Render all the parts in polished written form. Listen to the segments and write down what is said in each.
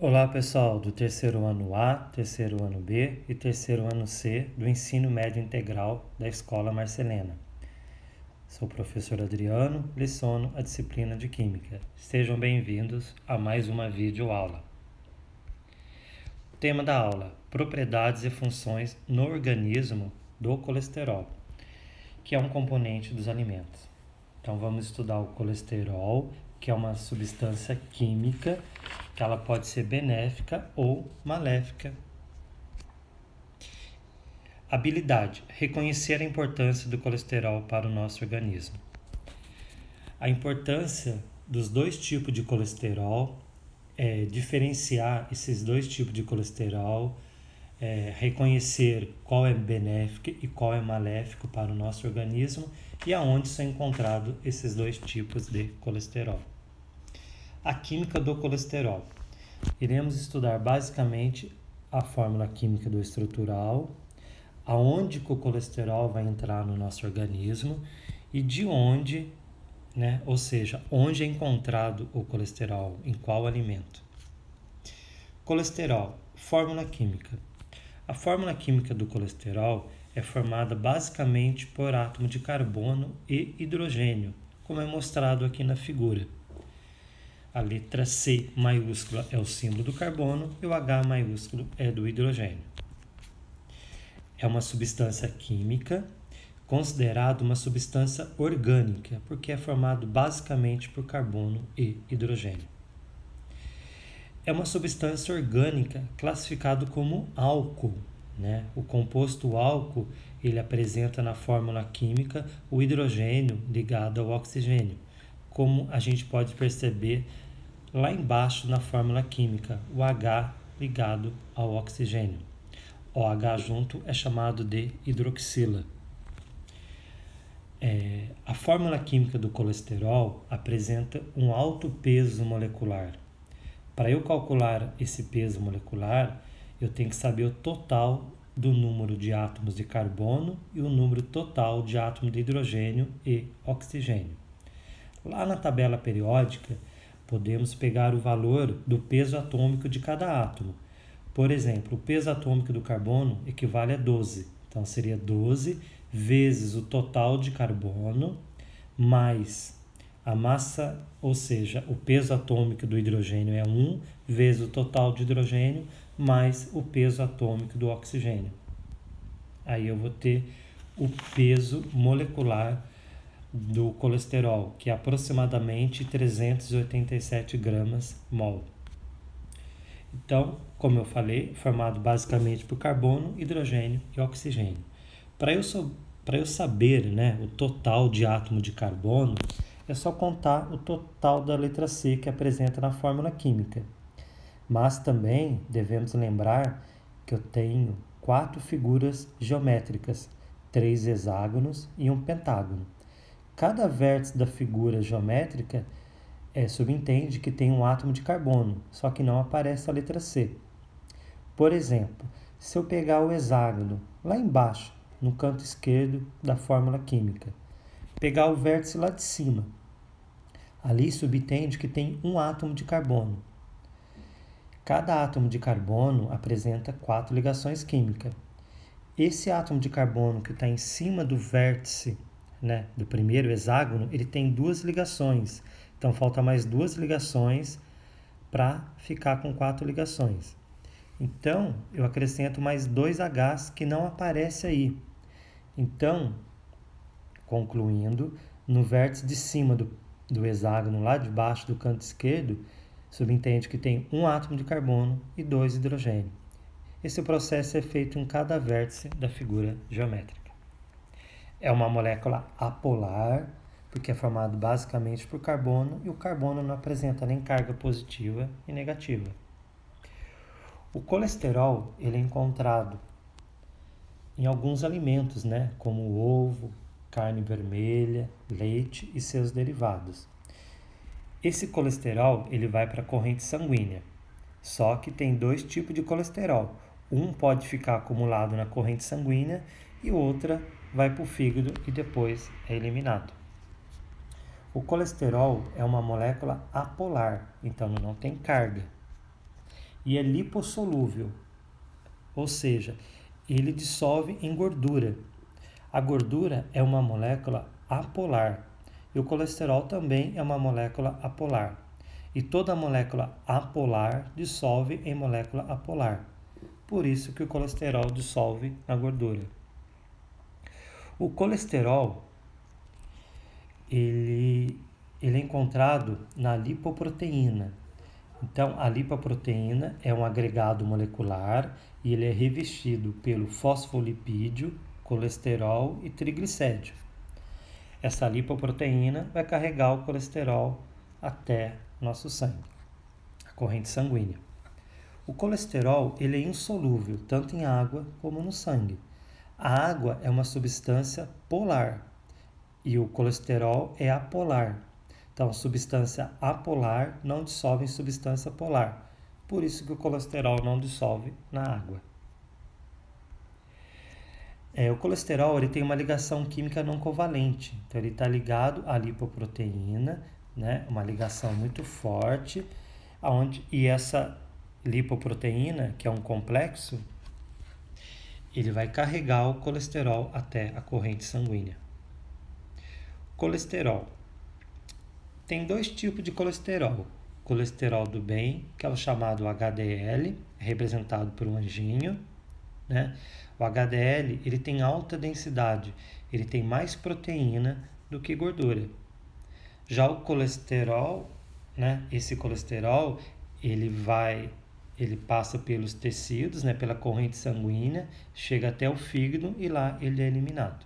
Olá pessoal do terceiro ano A, terceiro ano B e terceiro ano C do Ensino Médio Integral da Escola Marcelena. Sou o professor Adriano, leciono a disciplina de Química. Sejam bem-vindos a mais uma videoaula. Tema da aula: propriedades e funções no organismo do colesterol, que é um componente dos alimentos. Então vamos estudar o colesterol, que é uma substância química que ela pode ser benéfica ou maléfica. Habilidade: reconhecer a importância do colesterol para o nosso organismo. A importância dos dois tipos de colesterol é diferenciar esses dois tipos de colesterol, reconhecer qual é benéfico e qual é maléfico para o nosso organismo e aonde são encontrados esses dois tipos de colesterol. A química do colesterol. Iremos estudar basicamente a fórmula química do estrutural, aonde que o colesterol vai entrar no nosso organismo e de onde, ou seja, onde é encontrado o colesterol, em qual alimento. Colesterol, fórmula química. A fórmula química do colesterol é formada basicamente por átomo de carbono e hidrogênio, como é mostrado aqui na figura. A letra C maiúscula é o símbolo do carbono e o H maiúsculo é do hidrogênio. É uma substância química considerada uma substância orgânica, porque é formado basicamente por carbono e hidrogênio. É uma substância orgânica classificado como álcool. O composto álcool ele apresenta na fórmula química o hidrogênio ligado ao oxigênio, como a gente pode perceber lá embaixo na fórmula química, o H ligado ao oxigênio. O H junto é chamado de hidroxila. A fórmula química do colesterol apresenta um alto peso molecular. Para eu calcular esse peso molecular, eu tenho que saber o total do número de átomos de carbono e o número total de átomos de hidrogênio e oxigênio. Lá na tabela periódica, podemos pegar o valor do peso atômico de cada átomo. Por exemplo, o peso atômico do carbono equivale a 12. Então, seria 12 vezes o total de carbono mais a massa, ou seja, o peso atômico do hidrogênio é 1 vezes o total de hidrogênio mais o peso atômico do oxigênio. Aí eu vou ter o peso molecular do colesterol, que é aproximadamente 387 gramas mol. Então, como eu falei, formado basicamente por carbono, hidrogênio e oxigênio. Para eu saber o total de átomo de carbono, é só contar o total da letra C que apresenta na fórmula química. Mas também devemos lembrar que eu tenho 4 figuras geométricas, 3 hexágonos e um pentágono. Cada vértice da figura geométrica subentende que tem um átomo de carbono, só que não aparece a letra C. Por exemplo, se eu pegar o hexágono lá embaixo, no canto esquerdo da fórmula química, pegar o vértice lá de cima, ali subentende que tem um átomo de carbono. Cada átomo de carbono apresenta 4 ligações químicas. Esse átomo de carbono que está em cima do vértice do primeiro hexágono, ele tem 2 ligações. Então, falta mais 2 ligações para ficar com 4 ligações. Então, eu acrescento mais 2 Hs que não aparece aí. Então, concluindo, no vértice de cima do hexágono, lá de baixo do canto esquerdo, subentende que tem um átomo de carbono e 2 hidrogênio. Esse processo é feito em cada vértice da figura geométrica. É uma molécula apolar, porque é formado basicamente por carbono, e o carbono não apresenta nem carga positiva e negativa. O colesterol ele é encontrado em alguns alimentos, como o ovo, carne vermelha, leite e seus derivados. Esse colesterol ele vai para a corrente sanguínea, só que tem 2 tipos de colesterol. Um pode ficar acumulado na corrente sanguínea e outra vai para o fígado e depois é eliminado. O colesterol é uma molécula apolar, então não tem carga. e é lipossolúvel, ou seja, ele dissolve em gordura. A gordura é uma molécula apolar e o colesterol também é uma molécula apolar. E toda molécula apolar dissolve em molécula apolar. Por isso que o colesterol dissolve na gordura. O colesterol ele é encontrado na lipoproteína. Então, a lipoproteína é um agregado molecular e ele é revestido pelo fosfolipídio, colesterol e triglicéridio. Essa lipoproteína vai carregar o colesterol até nosso sangue, a corrente sanguínea. O colesterol ele é insolúvel tanto em água como no sangue. A água é uma substância polar e o colesterol é apolar. Então, substância apolar não dissolve em substância polar. Por isso que o colesterol não dissolve na água. O colesterol ele tem uma ligação química não covalente. Então, ele está ligado à lipoproteína, né? Uma ligação muito forte. E essa lipoproteína, que é um complexo, ele vai carregar o colesterol até a corrente sanguínea. Colesterol. Tem dois tipos de colesterol. Colesterol do bem, que é o chamado HDL, representado por um anjinho, né? O HDL ele tem alta densidade, ele tem mais proteína do que gordura. Já o colesterol, né? Esse colesterol ele passa pelos tecidos, né? Pela corrente sanguínea, chega até o fígado e lá ele é eliminado.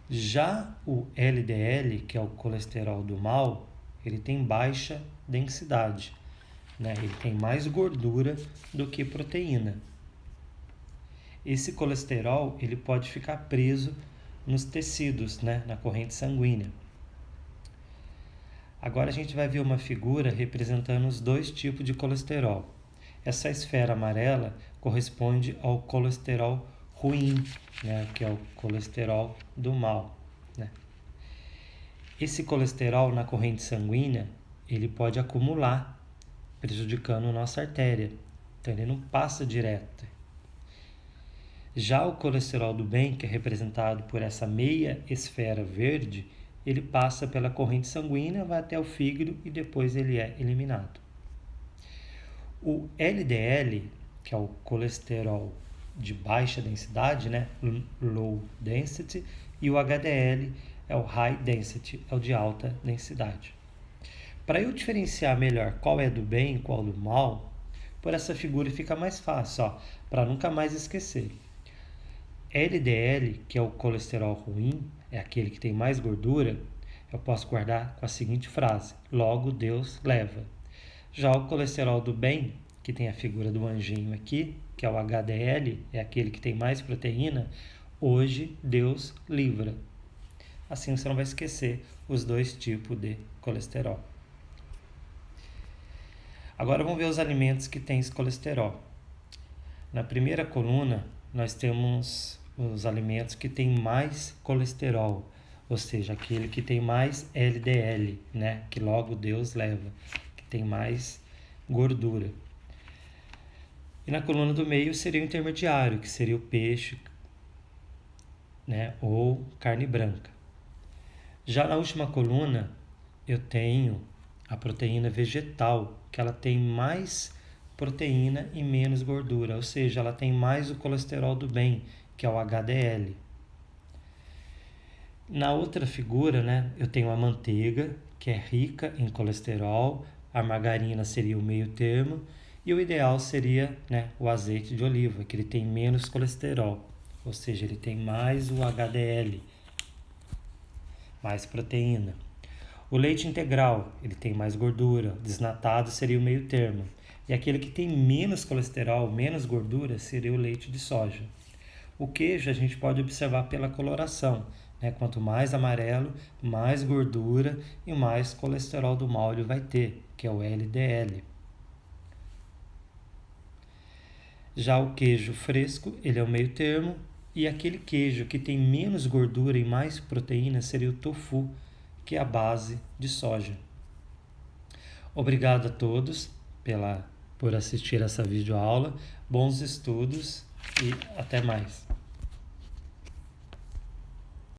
Já o LDL, que é o colesterol do mal, ele tem baixa densidade, né? Ele tem mais gordura do que proteína. Esse colesterol ele pode ficar preso nos tecidos, né? Na corrente sanguínea. Agora a gente vai ver uma figura representando os dois tipos de colesterol. Essa esfera amarela corresponde ao colesterol ruim, né, que é o colesterol do mal, né? Esse colesterol na corrente sanguínea, ele pode acumular, prejudicando a nossa artéria. Então ele não passa direto. Já o colesterol do bem, que é representado por essa meia esfera verde, ele passa pela corrente sanguínea, vai até o fígado e depois ele é eliminado. O LDL, que é o colesterol de baixa densidade, né? Low density, e o HDL é o high density, é o de alta densidade. Para eu diferenciar melhor qual é do bem e qual do mal, por essa figura fica mais fácil, para nunca mais esquecer. LDL, que é o colesterol ruim, é aquele que tem mais gordura, eu posso guardar com a seguinte frase: logo Deus leva. Já o colesterol do bem, que tem a figura do anjinho aqui, que é o HDL, é aquele que tem mais proteína, hoje Deus livra. Assim você não vai esquecer os dois tipos de colesterol. Agora vamos ver os alimentos que têm esse colesterol. Na primeira coluna, nós temos os alimentos que têm mais colesterol, ou seja, aquele que tem mais LDL, né? Que logo Deus leva, que tem mais gordura. E na coluna do meio seria o intermediário, que seria o peixe, né? Ou carne branca. Já na última coluna, eu tenho a proteína vegetal, que ela tem mais proteína e menos gordura, ou seja, ela tem mais o colesterol do bem, que é o HDL. Na outra figura, né, eu tenho a manteiga, que é rica em colesterol, a margarina seria o meio termo, e o ideal seria, né, o azeite de oliva, que ele tem menos colesterol, ou seja, ele tem mais o HDL, mais proteína. O leite integral, ele tem mais gordura, desnatado seria o meio termo. E aquele que tem menos colesterol, menos gordura, seria o leite de soja. O queijo a gente pode observar pela coloração, né? Quanto mais amarelo, mais gordura e mais colesterol do mal ele vai ter, que é o LDL. Já o queijo fresco, ele é o meio termo, e aquele queijo que tem menos gordura e mais proteína seria o tofu, que é a base de soja. Obrigado a todos pela por assistir essa videoaula. Bons estudos e até mais.